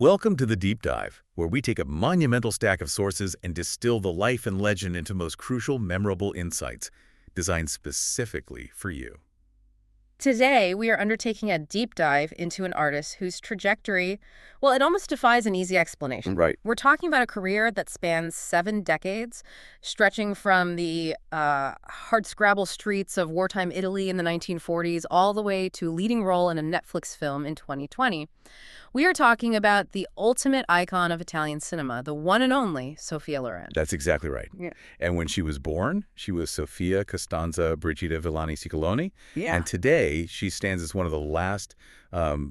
Welcome to the Deep Dive, where we take a monumental stack of sources and distill the life and legend into most crucial, memorable insights, designed specifically for you. Today, we are undertaking a deep dive into an artist whose trajectory, well, it almost defies an easy explanation. Right. We're talking about a career that spans 7 decades, stretching from the hardscrabble streets of wartime Italy in the 1940s all the way to a leading role in a Netflix film in 2020. We are talking about the ultimate icon of Italian cinema, the one and only Sophia Loren. That's exactly right. Yeah. And when she was born, she was Sophia Costanza Brigida Villani Ciccoloni. Yeah. And today, she stands as one of the last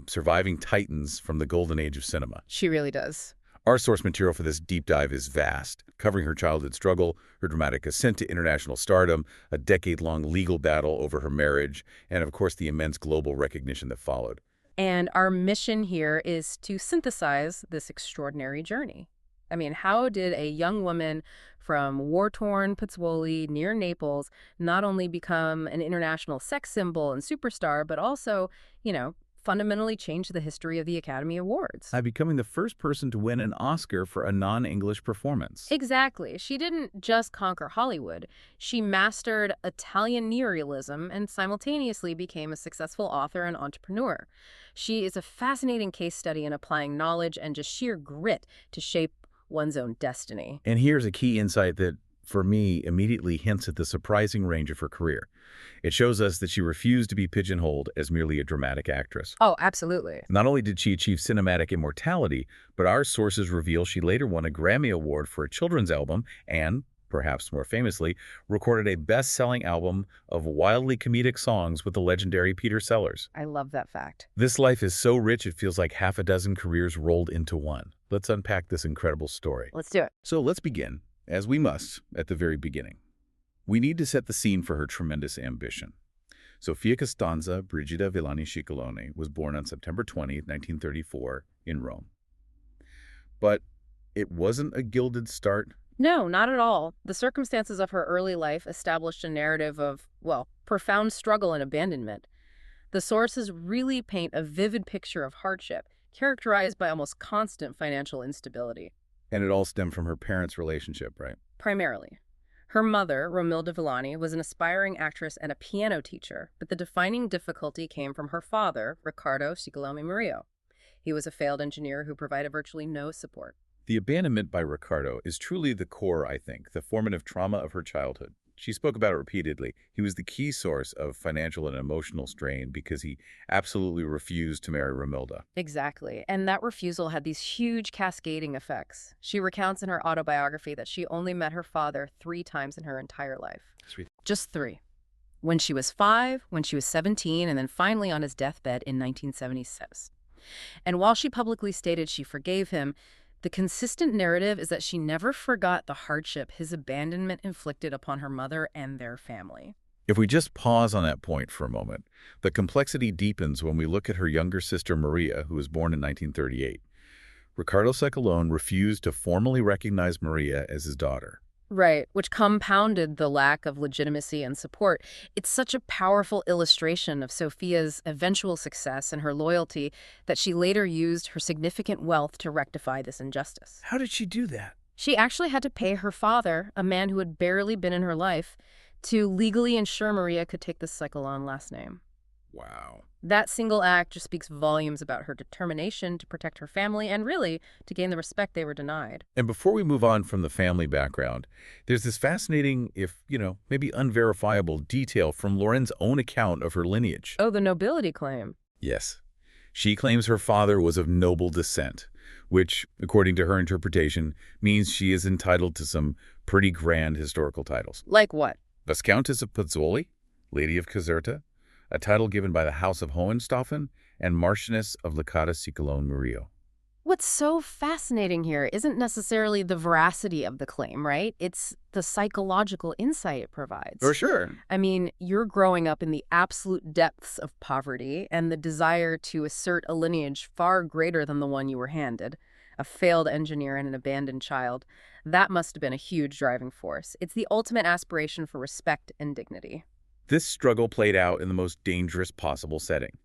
surviving titans from the golden age of cinema. She really does. Our source material for this deep dive is vast, covering her childhood struggle, her dramatic ascent to international stardom, a decade-long legal battle over her marriage, and of course the immense global recognition that followed. And our mission here is to synthesize this extraordinary journey. I mean, how did a young woman from war-torn Pozzuoli near Naples not only become an international sex symbol and superstar, but also, fundamentally change the history of the Academy Awards? By becoming the first person to win an Oscar for a non-English performance. Exactly. She didn't just conquer Hollywood. She mastered Italian neorealism and simultaneously became a successful author and entrepreneur. She is a fascinating case study in applying knowledge and just sheer grit to shape one's own destiny. And here's a key insight that, for me, immediately hints at the surprising range of her career. It shows us that she refused to be pigeonholed as merely a dramatic actress. Oh, absolutely. Not only did she achieve cinematic immortality, but our sources reveal she later won a Grammy Award for a children's album and, perhaps more famously, recorded a best-selling album of wildly comedic songs with the legendary Peter Sellers. I love that fact. This life is so rich it feels like half a dozen careers rolled into one. Let's unpack this incredible story. Let's do it. So let's begin, as we must, at the very beginning. We need to set the scene for her tremendous ambition. Sophia Costanza Brigida Villani Ciccoloni was born on September 20, 1934, in Rome. But it wasn't a gilded start. No, not at all. The circumstances of her early life established a narrative of, profound struggle and abandonment. The sources really paint a vivid picture of hardship, characterized by almost constant financial instability. And it all stemmed from her parents' relationship, right? Primarily. Her mother, Romilda Villani, was an aspiring actress and a piano teacher, but the defining difficulty came from her father, Riccardo Ciccoloni Murillo. He was a failed engineer who provided virtually no support. The abandonment by Riccardo is truly the core, I think, the formative trauma of her childhood. She spoke about it repeatedly. He was the key source of financial and emotional strain because he absolutely refused to marry Romilda. Exactly. And that refusal had these huge cascading effects. She recounts in her autobiography that she only met her father 3 times in her entire life. Sweet. Just 3. When she was 5, when she was 17, and then finally on his deathbed in 1976. And while she publicly stated she forgave him, the consistent narrative is that she never forgot the hardship his abandonment inflicted upon her mother and their family. If we just pause on that point for a moment, the complexity deepens when we look at her younger sister Maria, who was born in 1938. Riccardo Ciccolone refused to formally recognize Maria as his daughter. Right, which compounded the lack of legitimacy and support. It's such a powerful illustration of Sophia's eventual success and her loyalty that she later used her significant wealth to rectify this injustice. How did she do that? She actually had to pay her father, a man who had barely been in her life, to legally ensure Maria could take the Ciccolone last name. Wow. That single act just speaks volumes about her determination to protect her family and really to gain the respect they were denied. And before we move on from the family background, there's this fascinating, if, maybe unverifiable detail from Loren's own account of her lineage. Oh, the nobility claim. Yes. She claims her father was of noble descent, which, according to her interpretation, means she is entitled to some pretty grand historical titles. Like what? Viscountess of Pozzuoli, Lady of Caserta, a title given by the House of Hohenstaufen, and Marchioness of Licata Ciccolone Murillo. What's so fascinating here isn't necessarily the veracity of the claim, right? It's the psychological insight it provides. For sure. I mean, you're growing up in the absolute depths of poverty and the desire to assert a lineage far greater than the one you were handed, a failed engineer and an abandoned child. That must have been a huge driving force. It's the ultimate aspiration for respect and dignity. This struggle played out in the most dangerous possible setting.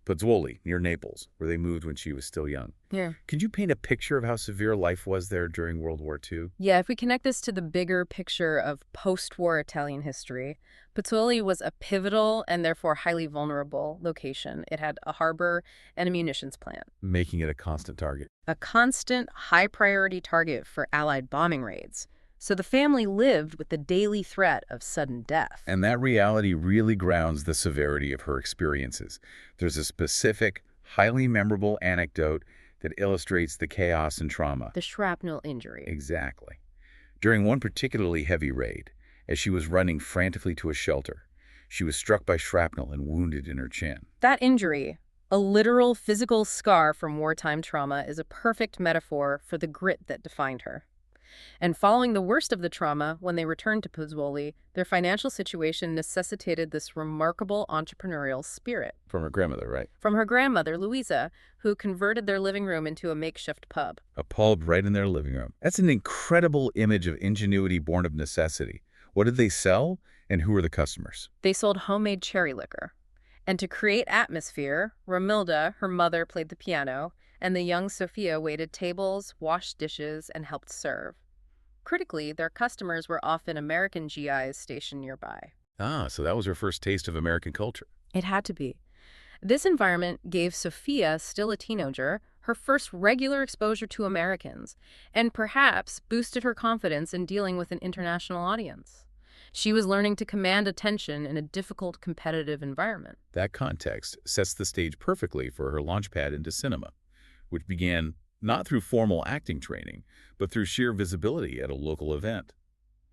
Pozzuoli, near Naples, where they moved when she was still young. Yeah. Could you paint a picture of how severe life was there during World War II? Yeah, if we connect this to the bigger picture of post-war Italian history, Pozzuoli was a pivotal and therefore highly vulnerable location. It had a harbor and a munitions plant, Making it a constant target. a constant high-priority target for Allied bombing raids. So the family lived with the daily threat of sudden death. And that reality really grounds the severity of her experiences. There's a specific, highly memorable anecdote that illustrates the chaos and trauma. The shrapnel injury. Exactly. During one particularly heavy raid, as she was running frantically to a shelter, she was struck by shrapnel and wounded in her chin. That injury, a literal physical scar from wartime trauma, is a perfect metaphor for the grit that defined her. And following the worst of the trauma, when they returned to Pozzuoli, their financial situation necessitated this remarkable entrepreneurial spirit. From her grandmother, right? From her grandmother, Louisa, who converted their living room into a makeshift pub. A pub right in their living room. That's an incredible image of ingenuity born of necessity. What did they sell, and who were the customers? They sold homemade cherry liquor. And to create atmosphere, Romilda, her mother, played the piano, and the young Sophia waited tables, washed dishes, and helped serve. Critically, their customers were often American GIs stationed nearby. Ah, so that was her first taste of American culture. It had to be. This environment gave Sophia, still a teenager, her first regular exposure to Americans, and perhaps boosted her confidence in dealing with an international audience. She was learning to command attention in a difficult competitive environment. That context sets the stage perfectly for her launchpad into cinema, which began not through formal acting training, but through sheer visibility at a local event.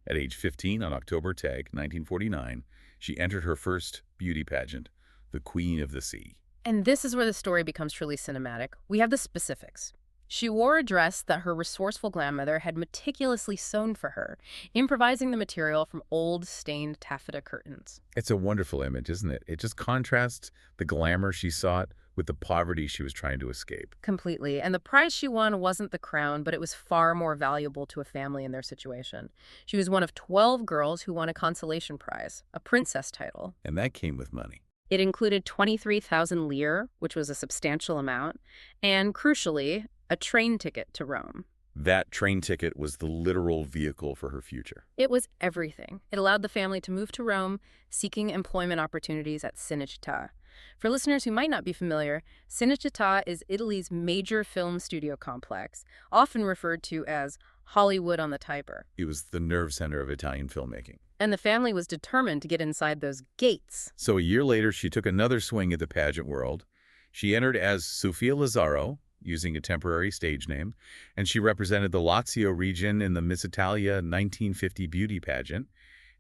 At age 15 on October 1949, she entered her first beauty pageant, the Queen of the Sea. And this is where the story becomes truly cinematic. We have the specifics. She wore a dress that her resourceful grandmother had meticulously sewn for her, improvising the material from old, stained taffeta curtains. It's a wonderful image, isn't it? It just contrasts the glamour she sought with the poverty she was trying to escape. Completely. And the prize she won wasn't the crown, but it was far more valuable to a family in their situation. She was one of 12 girls who won a consolation prize, a princess title. And that came with money. It included 23,000 lire, which was a substantial amount, and crucially, a train ticket to Rome. That train ticket was the literal vehicle for her future. It was everything. It allowed the family to move to Rome, seeking employment opportunities at Cinecittà. For listeners who might not be familiar, Cinecittà is Italy's major film studio complex, often referred to as Hollywood on the Tiber. It was the nerve center of Italian filmmaking. And the family was determined to get inside those gates. So a year later, she took another swing at the pageant world. She entered as Sophia Lazzaro, using a temporary stage name, and she represented the Lazio region in the Miss Italia 1950 beauty pageant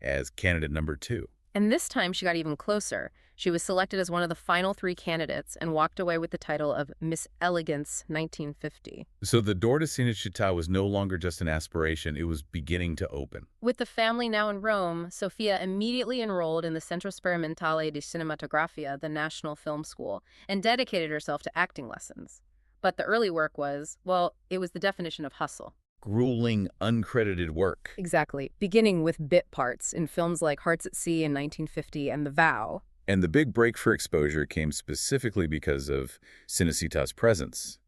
as candidate number 2. And this time she got even closer. She was selected as one of the final 3 candidates and walked away with the title of Miss Elegance 1950. So the door to Cinecittà was no longer just an aspiration, it was beginning to open. With the family now in Rome, Sophia immediately enrolled in the Centro Sperimentale di Cinematografia, the National Film School, and dedicated herself to acting lessons. But the early work was, well, it was the definition of hustle. Grueling, uncredited work. Exactly, beginning with bit parts in films like Hearts at Sea in 1950 and The Vow. And the big break for exposure came specifically because of Cinecittà's presence.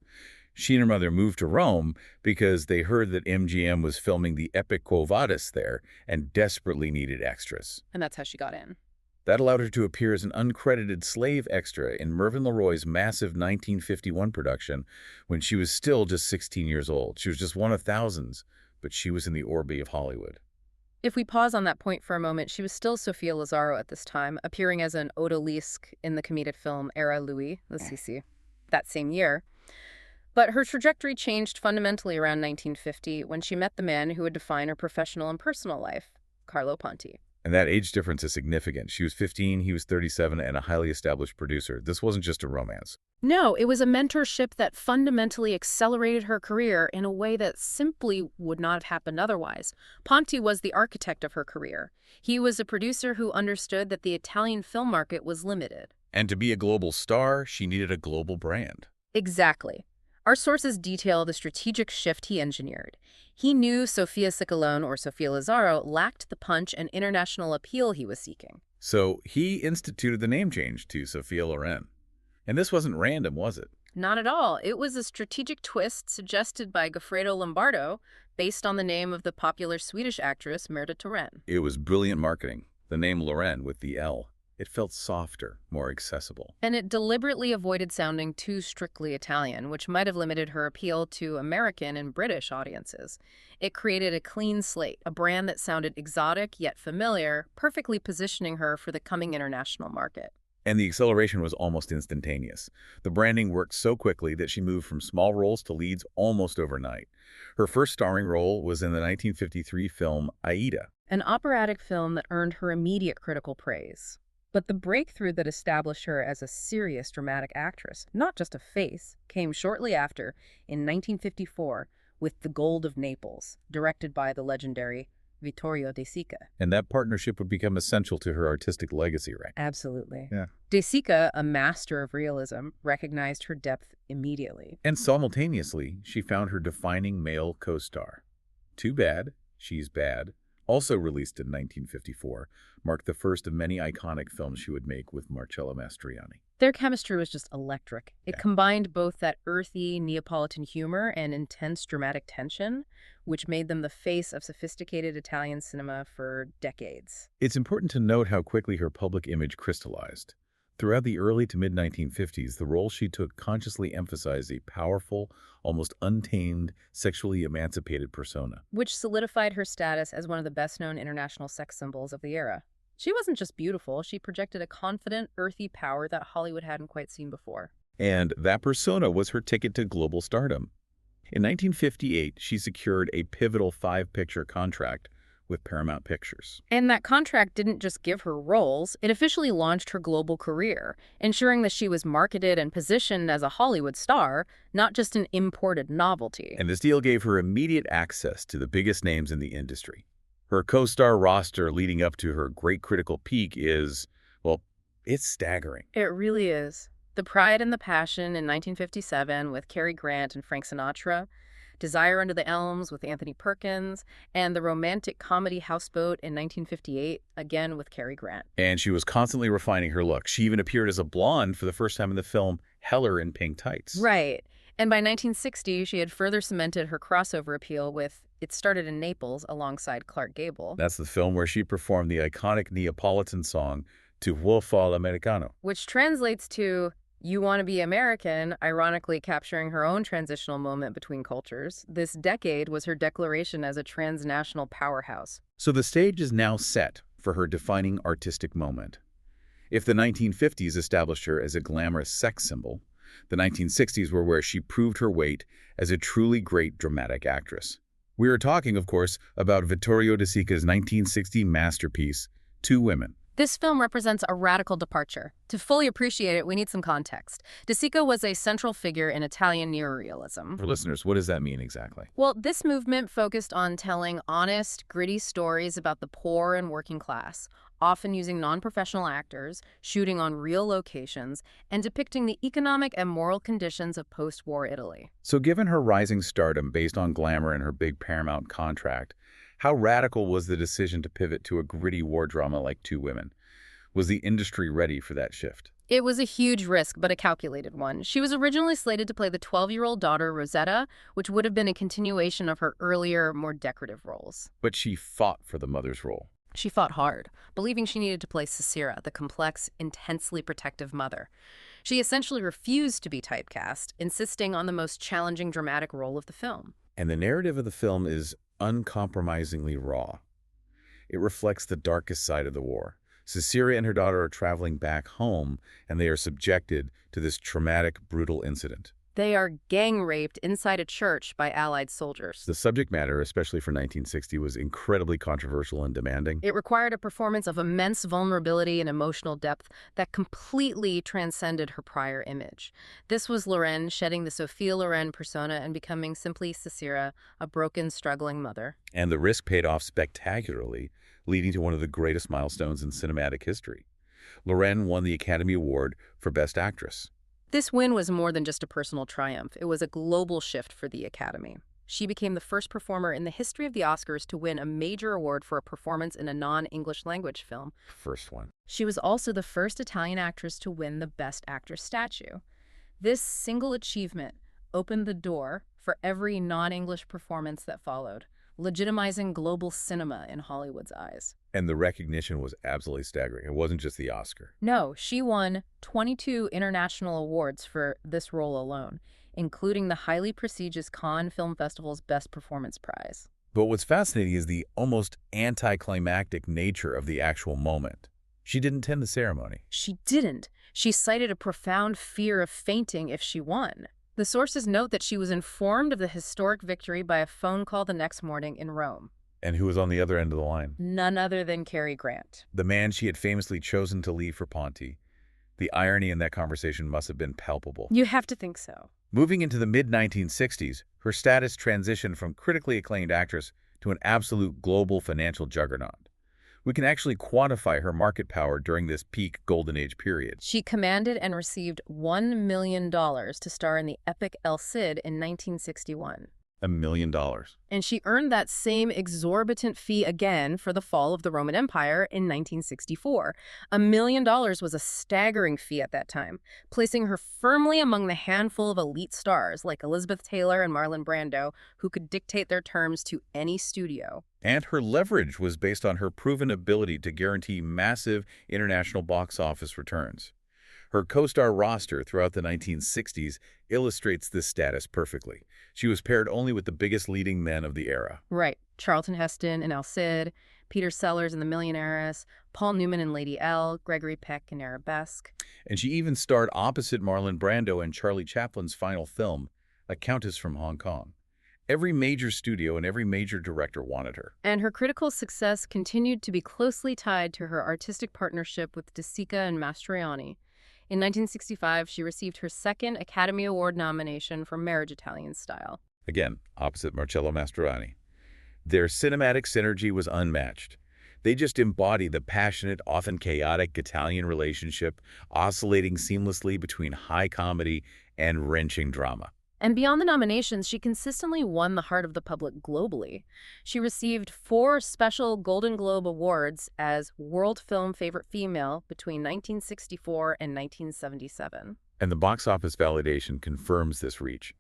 She and her mother moved to Rome because they heard that MGM was filming the epic Quo Vadis there and desperately needed extras. And that's how she got in. That allowed her to appear as an uncredited slave extra in Mervyn LeRoy's massive 1951 production when she was still just 16 years old. She was just one of thousands, but she was in the orbit of Hollywood. If we pause on that point for a moment, she was still Sophia Lazzaro at this time, appearing as an odalisque in the comedic film Era Lui, the Sisi, that same year. But her trajectory changed fundamentally around 1950 when she met the man who would define her professional and personal life, Carlo Ponti. And that age difference is significant. She was 15, he was 37, and a highly established producer. This wasn't just a romance. No, it was a mentorship that fundamentally accelerated her career in a way that simply would not have happened otherwise. Ponti was the architect of her career. He was a producer who understood that the Italian film market was limited. And to be a global star, she needed a global brand. Exactly. Our sources detail the strategic shift he engineered. He knew Sophia Ciccolone, or Sophia Lazzaro, lacked the punch and international appeal he was seeking. So he instituted the name change to Sophia Loren. And this wasn't random, was it? Not at all. It was a strategic twist suggested by Goffredo Lombardo, based on the name of the popular Swedish actress Märta Thoren. It was brilliant marketing. The name Loren with the L. It felt softer, more accessible. And it deliberately avoided sounding too strictly Italian, which might have limited her appeal to American and British audiences. It created a clean slate, a brand that sounded exotic yet familiar, perfectly positioning her for the coming international market. And the acceleration was almost instantaneous. The branding worked so quickly that she moved from small roles to leads almost overnight. Her first starring role was in the 1953 film Aida. An operatic film that earned her immediate critical praise. But the breakthrough that established her as a serious dramatic actress, not just a face, came shortly after, in 1954, with The Gold of Naples, directed by the legendary Vittorio De Sica. And that partnership would become essential to her artistic legacy, right? Absolutely. Yeah. De Sica, a master of realism, recognized her depth immediately. And simultaneously, she found her defining male co-star. Too Bad, She's Bad, also released in 1954, marked the first of many iconic films she would make with Marcello Mastroianni. Their chemistry was just electric. It Yeah. combined both that earthy Neapolitan humor and intense dramatic tension, which made them the face of sophisticated Italian cinema for decades. It's important to note how quickly her public image crystallized. Throughout the early to mid-1950s, the role she took consciously emphasized a powerful, almost untamed, sexually emancipated persona. Which solidified her status as one of the best-known international sex symbols of the era. She wasn't just beautiful, she projected a confident, earthy power that Hollywood hadn't quite seen before. And that persona was her ticket to global stardom. In 1958, she secured a pivotal 5-picture contract with Paramount Pictures. And that contract didn't just give her roles, it officially launched her global career, ensuring that she was marketed and positioned as a Hollywood star, not just an imported novelty. And this deal gave her immediate access to the biggest names in the industry. Her co-star roster leading up to her great critical peak is, well, it's staggering. It really is. The Pride and the Passion in 1957 with Cary Grant and Frank Sinatra, Desire Under the Elms with Anthony Perkins, and the romantic comedy Houseboat in 1958, again with Cary Grant. And she was constantly refining her look. She even appeared as a blonde for the first time in the film Heller in Pink Tights. Right. And by 1960, she had further cemented her crossover appeal with It Started in Naples alongside Clark Gable. That's the film where she performed the iconic Neapolitan song Tu vuoi fare l'americano, which translates to You Want to Be American, ironically capturing her own transitional moment between cultures. This decade was her declaration as a transnational powerhouse. So the stage is now set for her defining artistic moment. If the 1950s established her as a glamorous sex symbol, the 1960s were where she proved her weight as a truly great dramatic actress. We are talking, of course, about Vittorio De Sica's 1960 masterpiece, Two Women. This film represents a radical departure. To fully appreciate it, we need some context. De Sica was a central figure in Italian neorealism. For listeners, what does that mean exactly? Well, this movement focused on telling honest, gritty stories about the poor and working class, often using non-professional actors, shooting on real locations, and depicting the economic and moral conditions of post-war Italy. So given her rising stardom based on glamour and her big Paramount contract, how radical was the decision to pivot to a gritty war drama like Two Women? Was the industry ready for that shift? It was a huge risk, but a calculated one. She was originally slated to play the 12-year-old daughter, Rosetta, which would have been a continuation of her earlier, more decorative roles. But she fought for the mother's role. She fought hard, believing she needed to play Cicera, the complex, intensely protective mother. She essentially refused to be typecast, insisting on the most challenging dramatic role of the film. And the narrative of the film is uncompromisingly raw. It reflects the darkest side of the war. Cicera and her daughter are traveling back home, and they are subjected to this traumatic, brutal incident. They are gang raped inside a church by Allied soldiers. The subject matter, especially for 1960, was incredibly controversial and demanding. It required a performance of immense vulnerability and emotional depth that completely transcended her prior image. This was Loren shedding the Sophia Loren persona and becoming simply Cicera, a broken, struggling mother. And the risk paid off spectacularly, leading to one of the greatest milestones in cinematic history. Loren won the Academy Award for Best Actress. This win was more than just a personal triumph. It was a global shift for the Academy. She became the first performer in the history of the Oscars to win a major award for a performance in a non-English language film. First one. She was also the first Italian actress to win the Best Actress statue. This single achievement opened the door for every non-English performance that followed, legitimizing global cinema in Hollywood's eyes. And the recognition was absolutely staggering. It wasn't just the Oscar. No, she won 22 international awards for this role alone, including the highly prestigious Cannes Film Festival's Best Performance Prize. But what's fascinating is the almost anticlimactic nature of the actual moment. She didn't attend the ceremony. She didn't. She cited a profound fear of fainting if she won. The sources note that she was informed of the historic victory by a phone call the next morning in Rome. And who was on the other end of the line? None other than Cary Grant. The man she had famously chosen to leave for Ponti. The irony in that conversation must have been palpable. You have to think so. Moving into the mid-1960s, her status transitioned from critically acclaimed actress to an absolute global financial juggernaut. We can actually quantify her market power during this peak Golden Age period. She commanded and received $1 million to star in the epic El Cid in 1961. $1 million. And she earned that same exorbitant fee again for the fall of the Roman Empire in 1964. $1 million was a staggering fee at that time, placing her firmly among the handful of elite stars like Elizabeth Taylor and Marlon Brando, who could dictate their terms to any studio. And her leverage was based on her proven ability to guarantee massive international box office returns. Her co-star roster throughout the 1960s illustrates this status perfectly. She was paired only with the biggest leading men of the era. Right. Charlton Heston in El Cid, Peter Sellers in The Millionaires, Paul Newman in Lady L, Gregory Peck in Arabesque. And she even starred opposite Marlon Brando in Charlie Chaplin's final film, A Countess from Hong Kong. Every major studio and every major director wanted her. And her critical success continued to be closely tied to her artistic partnership with De Sica and Mastroianni. In 1965, she received her second Academy Award nomination for Marriage Italian Style. Again, opposite Marcello Mastroianni. Their cinematic synergy was unmatched. They just embody the passionate, often chaotic Italian relationship, oscillating seamlessly between high comedy and wrenching drama. And beyond the nominations, she consistently won the heart of the public globally. She received 4 special Golden Globe Awards as World Film Favorite Female between 1964 and 1977. And the box office validation confirms this reach.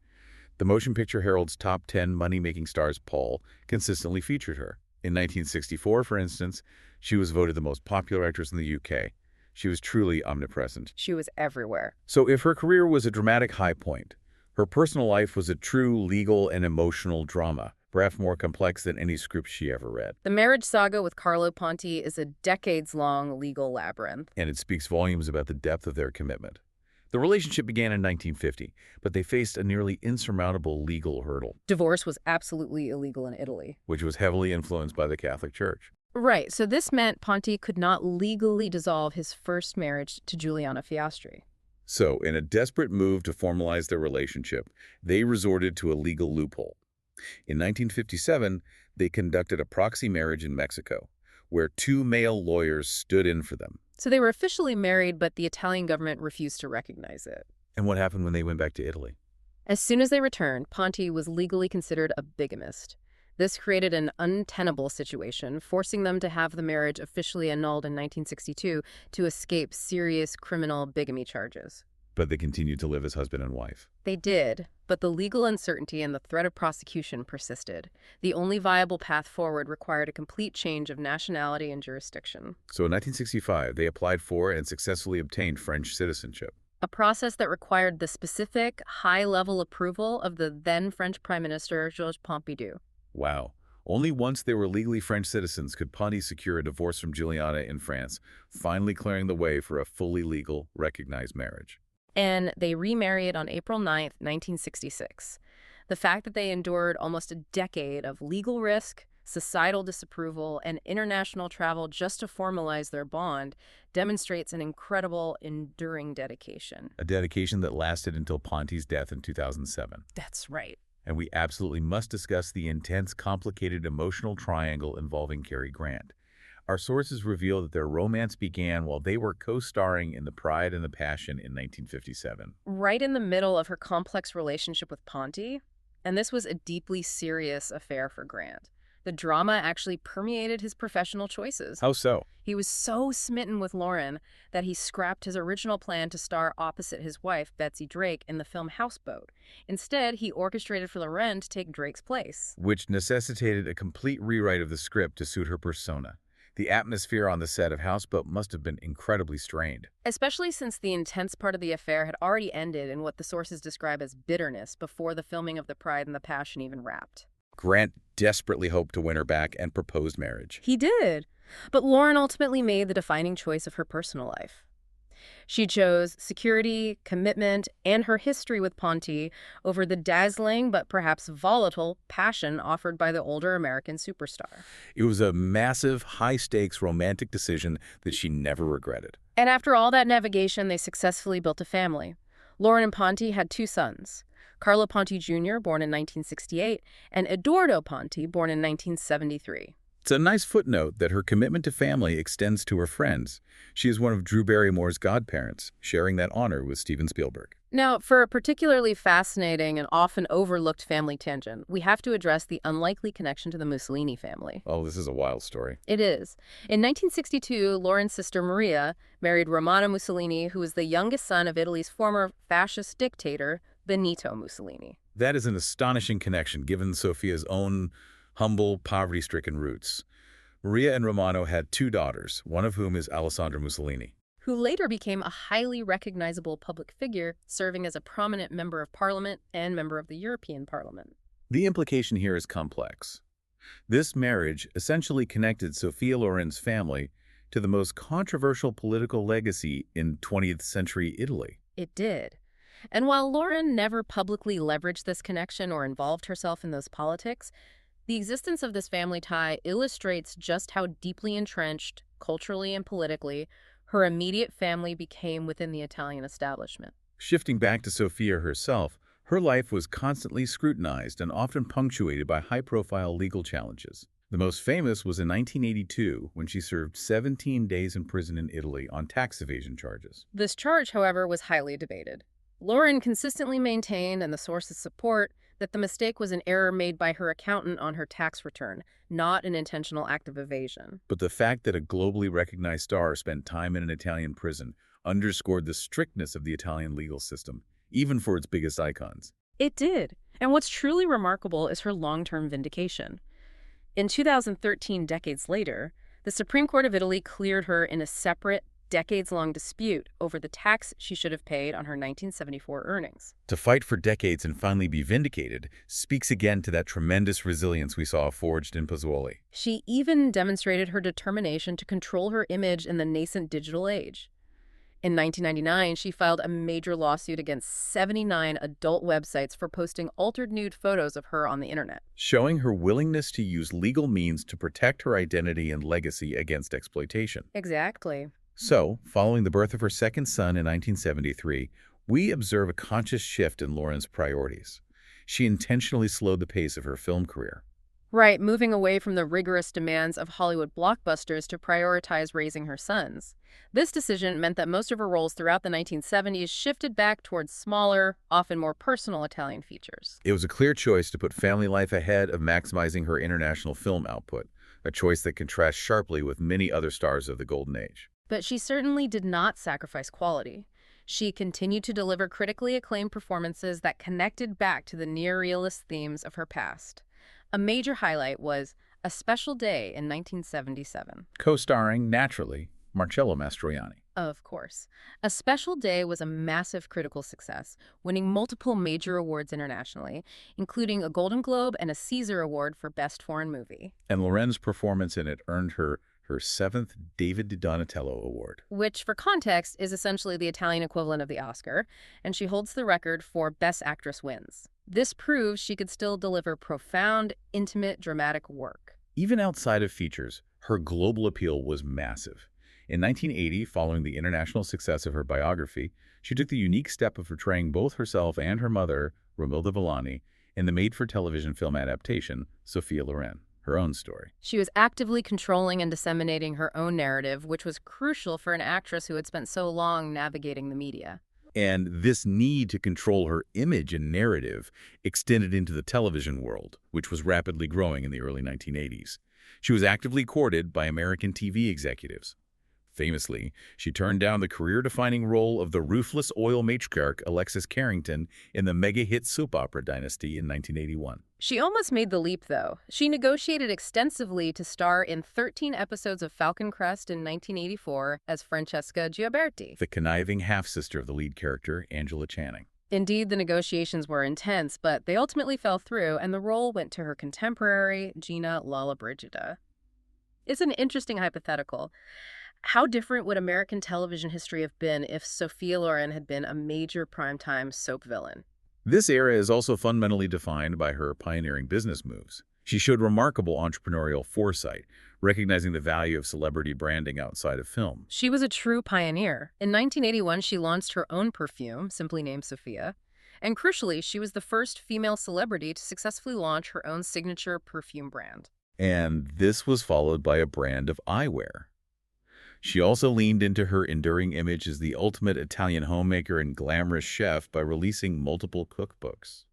The Motion Picture Herald's top 10 money-making stars poll consistently featured her. In 1964, for instance, she was voted the most popular actress in the UK. She was truly omnipresent. She was everywhere. So if her career was a dramatic high point, her personal life was a true legal and emotional drama, perhaps more complex than any script she ever read. The marriage saga with Carlo Ponti is a decades-long legal labyrinth. And it speaks volumes about the depth of their commitment. The relationship began in 1950, but they faced a nearly insurmountable legal hurdle. Divorce was absolutely illegal in Italy, which was heavily influenced by the Catholic Church. Right, so this meant Ponti could not legally dissolve his first marriage to Giuliana Fiaschi. So, in a desperate move to formalize their relationship, they resorted to a legal loophole. In 1957, they conducted a proxy marriage in Mexico, where 2 male lawyers stood in for them. So they were officially married, but the Italian government refused to recognize it. And what happened when they went back to Italy? As soon as they returned, Ponti was legally considered a bigamist. This created an untenable situation, forcing them to have the marriage officially annulled in 1962 to escape serious criminal bigamy charges. But they continued to live as husband and wife. They did, but the legal uncertainty and the threat of prosecution persisted. The only viable path forward required a complete change of nationality and jurisdiction. So in 1965, they applied for and successfully obtained French citizenship. A process that required the specific, high-level approval of the then French Prime Minister, Georges Pompidou. Wow. Only once they were legally French citizens could Ponti secure a divorce from Giuliana in France, finally clearing the way for a fully legal, recognized marriage. And they remarried on April 9, 1966. The fact that they endured almost a decade of legal risk, societal disapproval, and international travel just to formalize their bond demonstrates an incredible, enduring dedication. A dedication that lasted until Ponti's death in 2007. That's right. And we absolutely must discuss the intense, complicated emotional triangle involving Cary Grant. Our sources reveal that their romance began while they were co-starring in The Pride and the Passion in 1957. Right in the middle of her complex relationship with Ponti. And this was a deeply serious affair for Grant. The drama actually permeated his professional choices. How so? He was so smitten with Loren that he scrapped his original plan to star opposite his wife, Betsy Drake, in the film Houseboat. Instead, he orchestrated for Loren to take Drake's place. Which necessitated a complete rewrite of the script to suit her persona. The atmosphere on the set of Houseboat must have been incredibly strained. Especially since the intense part of the affair had already ended in what the sources describe as bitterness before the filming of The Pride and the Passion even wrapped. Grant desperately hoped to win her back and proposed marriage. He did, but Loren ultimately made the defining choice of her personal life. She chose security, commitment, and her history with Ponti over the dazzling but perhaps volatile passion offered by the older American superstar. It was a massive, high-stakes romantic decision that she never regretted. And after all that navigation, they successfully built a family. Loren and Ponti had 2 sons, Carlo Ponti Jr., born in 1968, and Edoardo Ponti, born in 1973. It's a nice footnote that her commitment to family extends to her friends. She is one of Drew Barrymore's godparents, sharing that honor with Steven Spielberg. Now, for a particularly fascinating and often overlooked family tangent, we have to address the unlikely connection to the Mussolini family. Oh, this is a wild story. It is. In 1962, Loren's sister Maria married Romano Mussolini, who was the youngest son of Italy's former fascist dictator, Benito Mussolini. That is an astonishing connection, given Sophia's own humble, poverty-stricken roots. Maria and Romano had 2 daughters, one of whom is Alessandra Mussolini, who later became a highly recognizable public figure, serving as a prominent member of parliament and member of the European Parliament. The implication here is complex. This marriage essentially connected Sophia Loren's family to the most controversial political legacy in 20th century Italy. It did. And while Loren never publicly leveraged this connection or involved herself in those politics, the existence of this family tie illustrates just how deeply entrenched, culturally and politically, her immediate family became within the Italian establishment. Shifting back to Sophia herself, her life was constantly scrutinized and often punctuated by high-profile legal challenges. The most famous was in 1982, when she served 17 days in prison in Italy on tax evasion charges. This charge, however, was highly debated. Loren consistently maintained, and the sources support, that the mistake was an error made by her accountant on her tax return, not an intentional act of evasion. But the fact that a globally recognized star spent time in an Italian prison underscored the strictness of the Italian legal system, even for its biggest icons. It did. And what's truly remarkable is her long-term vindication. In 2013, decades later, the Supreme Court of Italy cleared her in a separate, decades-long dispute over the tax she should have paid on her 1974 earnings. To fight for decades and finally be vindicated speaks again to that tremendous resilience we saw forged in Pozzuoli. She even demonstrated her determination to control her image in the nascent digital age. In 1999, she filed a major lawsuit against 79 adult websites for posting altered nude photos of her on the internet, showing her willingness to use legal means to protect her identity and legacy against exploitation. Exactly. So, following the birth of her second son in 1973, we observe a conscious shift in Loren's priorities. She intentionally slowed the pace of her film career. Right, moving away from the rigorous demands of Hollywood blockbusters to prioritize raising her sons. This decision meant that most of her roles throughout the 1970s shifted back towards smaller, often more personal Italian features. It was a clear choice to put family life ahead of maximizing her international film output, a choice that contrasts sharply with many other stars of the Golden Age. But she certainly did not sacrifice quality. She continued to deliver critically acclaimed performances that connected back to the near-realist themes of her past. A major highlight was A Special Day in 1977. Co-starring, naturally, Marcello Mastroianni. Of course. A Special Day was a massive critical success, winning multiple major awards internationally, including a Golden Globe and a César Award for Best Foreign Movie. And Loren's performance in it earned her 7th David di Donatello Award, which, for context, is essentially the Italian equivalent of the Oscar, and she holds the record for Best Actress wins. This proves she could still deliver profound, intimate, dramatic work. Even outside of features, her global appeal was massive. In 1980, following the international success of her biography, she took the unique step of portraying both herself and her mother, Romilda Villani, in the made-for-television film adaptation, Sophia Loren, her own story. She was actively controlling and disseminating her own narrative, which was crucial for an actress who had spent so long navigating the media. And this need to control her image and narrative extended into the television world, which was rapidly growing in the early 1980s. She was actively courted by American TV executives. Famously, she turned down the career-defining role of the ruthless oil matriarch Alexis Carrington in the mega-hit soap opera Dynasty in 1981. She almost made the leap, though. She negotiated extensively to star in 13 episodes of Falcon Crest in 1984 as Francesca Gioberti. The conniving half-sister of the lead character, Angela Channing. Indeed, the negotiations were intense, but they ultimately fell through, and the role went to her contemporary, Gina Lollobrigida. It's an interesting hypothetical. How different would American television history have been if Sophia Loren had been a major primetime soap villain? This era is also fundamentally defined by her pioneering business moves. She showed remarkable entrepreneurial foresight, recognizing the value of celebrity branding outside of film. She was a true pioneer. In 1981, she launched her own perfume, simply named Sophia. And crucially, she was the first female celebrity to successfully launch her own signature perfume brand. And this was followed by a brand of eyewear. She also leaned into her enduring image as the ultimate Italian homemaker and glamorous chef by releasing multiple cookbooks.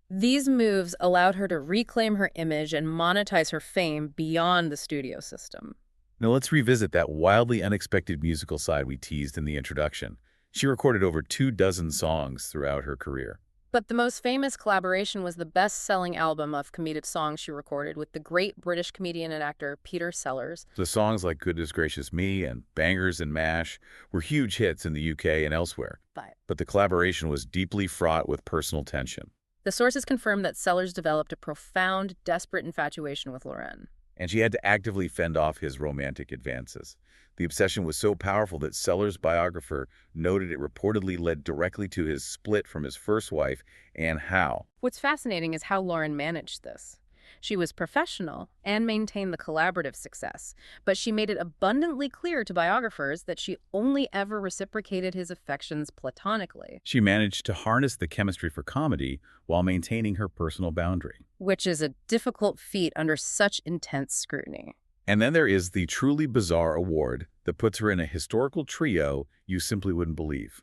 These moves allowed her to reclaim her image and monetize her fame beyond the studio system. Now let's revisit that wildly unexpected musical side we teased in the introduction. She recorded over 24 songs throughout her career. But the most famous collaboration was the best-selling album of comedic songs she recorded with the great British comedian and actor Peter Sellers. The songs like Goodness Gracious Me and Bangers and Mash were huge hits in the UK and elsewhere. But the collaboration was deeply fraught with personal tension. The sources confirm that Sellers developed a profound, desperate infatuation with Loren. And she had to actively fend off his romantic advances. The obsession was so powerful that Sellers' biographer noted it reportedly led directly to his split from his first wife, Anne Howe. What's fascinating is how Loren managed this. She was professional and maintained the collaborative success, but she made it abundantly clear to biographers that she only ever reciprocated his affections platonically. She managed to harness the chemistry for comedy while maintaining her personal boundary. Which is a difficult feat under such intense scrutiny. And then there is the truly bizarre award that puts her in a historical trio you simply wouldn't believe.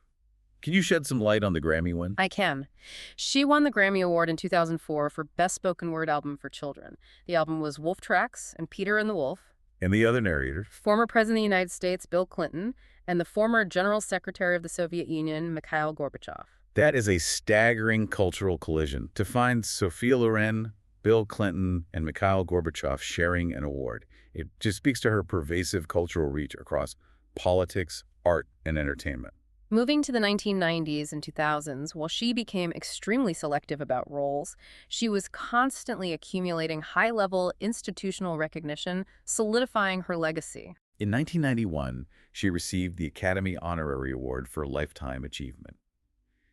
Can you shed some light on the Grammy win? I can. She won the Grammy Award in 2004 for Best Spoken Word Album for Children. The album was Wolf Tracks and Peter and the Wolf. And the other narrators? Former President of the United States, Bill Clinton, and the former General Secretary of the Soviet Union, Mikhail Gorbachev. That is a staggering cultural collision. To find Sophia Loren, Bill Clinton, and Mikhail Gorbachev sharing an award. It just speaks to her pervasive cultural reach across politics, art, and entertainment. Moving to the 1990s and 2000s, while she became extremely selective about roles, she was constantly accumulating high-level institutional recognition, solidifying her legacy. In 1991, she received the Academy Honorary Award for Lifetime Achievement.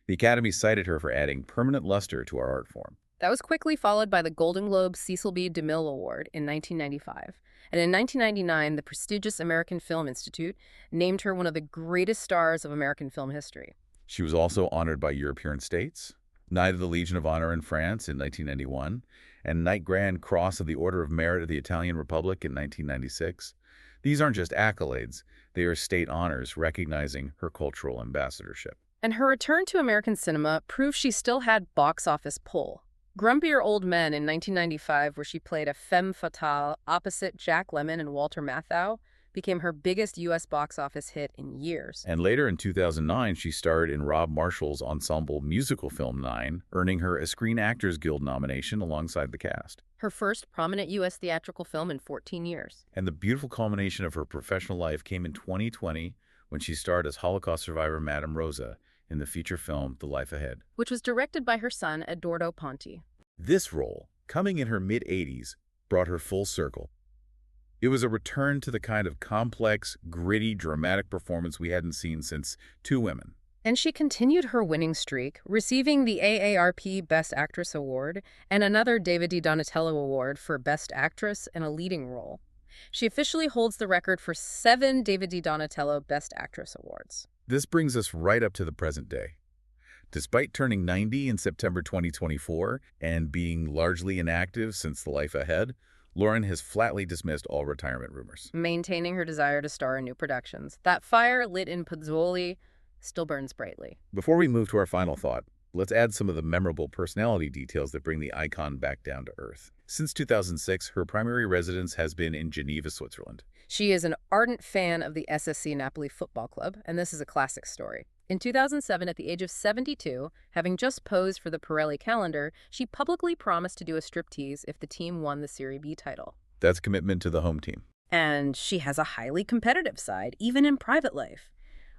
The Academy cited her for adding permanent luster to our art form. That was quickly followed by the Golden Globe Cecil B. DeMille Award in 1995. And in 1999, the prestigious American Film Institute named her one of the greatest stars of American film history. She was also honored by European states, Knight of the Legion of Honor in France in 1991, and Knight Grand Cross of the Order of Merit of the Italian Republic in 1996. These aren't just accolades, they are state honors recognizing her cultural ambassadorship. And her return to American cinema proved she still had box office pull. Grumpier Old Men in 1995, where she played a femme fatale opposite Jack Lemmon and Walter Matthau, became her biggest U.S. box office hit in years. And later in 2009, she starred in Rob Marshall's ensemble musical film 9, earning her a Screen Actors Guild nomination alongside the cast. Her first prominent U.S. theatrical film in 14 years. And the beautiful culmination of her professional life came in 2020 when she starred as Holocaust survivor Madame Rosa in the feature film The Life Ahead, which was directed by her son, Carlo Ponti. This role, coming in her mid-80s, brought her full circle. It was a return to the kind of complex, gritty, dramatic performance we hadn't seen since Two Women. And she continued her winning streak, receiving the AARP Best Actress Award and another David Di Donatello Award for Best Actress in a Leading Role. She officially holds the record for 7 David Di Donatello Best Actress Awards. This brings us right up to the present day. Despite turning 90 in September 2024 and being largely inactive since The Life Ahead, Loren has flatly dismissed all retirement rumors. Maintaining her desire to star in new productions. That fire lit in Pozzuoli still burns brightly. Before we move to our final thought, let's add some of the memorable personality details that bring the icon back down to earth. Since 2006, her primary residence has been in Geneva, Switzerland. She is an ardent fan of the SSC Napoli Football Club, and this is a classic story. In 2007, at the age of 72, having just posed for the Pirelli calendar, she publicly promised to do a striptease if the team won the Serie B title. That's commitment to the home team. And she has a highly competitive side, even in private life.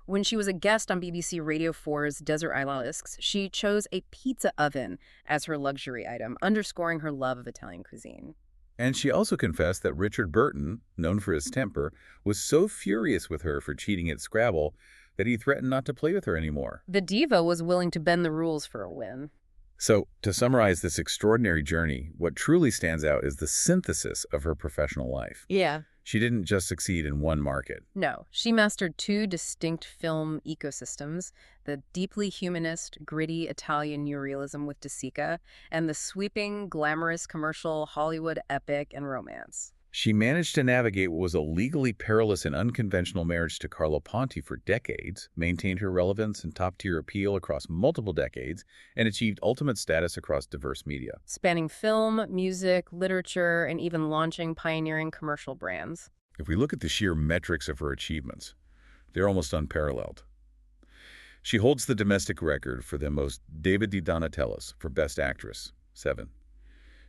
When she was a guest on BBC Radio 4's Desert Islands, she chose a pizza oven as her luxury item, underscoring her love of Italian cuisine. And she also confessed that Richard Burton, known for his temper, was so furious with her for cheating at Scrabble that he threatened not to play with her anymore. The diva was willing to bend the rules for a win. So, to summarize this extraordinary journey, what truly stands out is the synthesis of her professional life. Yeah. She didn't just succeed in one market. No, she mastered two distinct film ecosystems, the deeply humanist, gritty Italian neorealism with De Sica, and the sweeping, glamorous commercial Hollywood epic and romance. She managed to navigate what was a legally perilous and unconventional marriage to Carlo Ponti for decades, maintained her relevance and top-tier appeal across multiple decades, and achieved ultimate status across diverse media. Spanning film, music, literature, and even launching pioneering commercial brands. If we look at the sheer metrics of her achievements, they're almost unparalleled. She holds the domestic record for the most David di Donatellos for Best Actress, 7.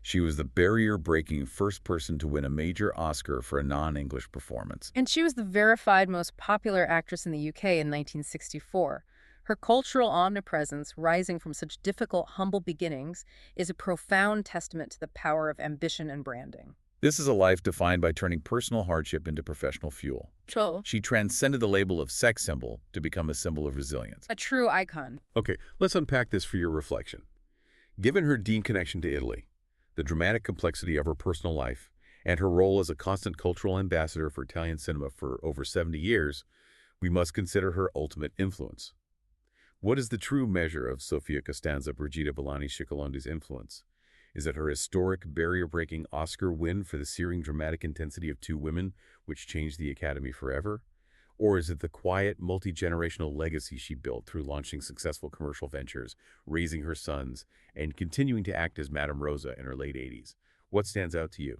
She was the barrier-breaking first person to win a major Oscar for a non-English performance. And she was the verified most popular actress in the UK in 1964. Her cultural omnipresence, rising from such difficult, humble beginnings, is a profound testament to the power of ambition and branding. This is a life defined by turning personal hardship into professional fuel. True. She transcended the label of sex symbol to become a symbol of resilience. A true icon. Okay, let's unpack this for your reflection. Given her deep connection to Italy, the dramatic complexity of her personal life, and her role as a constant cultural ambassador for Italian cinema for over 70 years, we must consider her ultimate influence. What is the true measure of Sophia Costanza Brigida Villani Scicolondi's influence? Is it her historic, barrier-breaking Oscar win for the searing dramatic intensity of Two Women, which changed the Academy forever? Or is it the quiet, multi-generational legacy she built through launching successful commercial ventures, raising her sons, and continuing to act as Madame Rosa in her late 80s? What stands out to you?